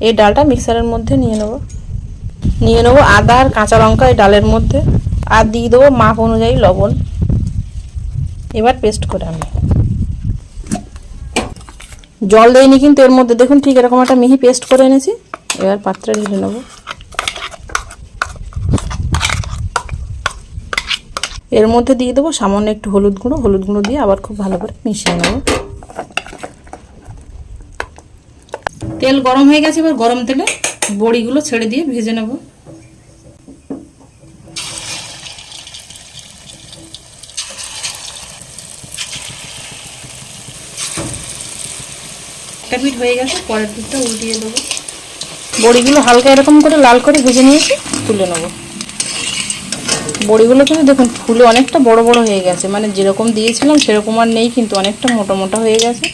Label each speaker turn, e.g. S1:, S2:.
S1: এই ডালটা মিক্সারের মধ্যে নিয়ে নেব আদা আর কাঁচা লঙ্কা এই ডালের মধ্যে, আর দিয়ে দেবো মাপ অনুযায়ী লবণ। এবার পেস্ট করে আনবো। জল দেয়নি কিন্তু এর মধ্যে, দেখুন ঠিক এরকম একটা মিহি পেস্ট করে এনেছি। এবার পাত্রে ঢেলে নেব। এর মধ্যে দিয়ে দেবো সামান্য একটু হলুদ গুঁড়ো দিয়ে আবার খুব ভালো করে মিশিয়ে নেব। তেল গরম হয়ে গেছে, এবার গরম তেলে বড়িগুলো ছেড়ে দিয়ে ভেজে নেব। একটা পিঠ হয়ে গেছে, পরের পিঠটা উল্টিয়ে দেবো। বড়িগুলো হালকা এরকম করে লাল করে ভেজে নিয়েছি, তুলে নেব। বড়িগুলো কিন্তু দেখুন ফুলে অনেকটা বড় বড় হয়ে গেছে, মানে যেরকম দিয়েছিলাম সেরকম আর নেই, কিন্তু অনেকটা মোটা মোটা হয়ে গেছে।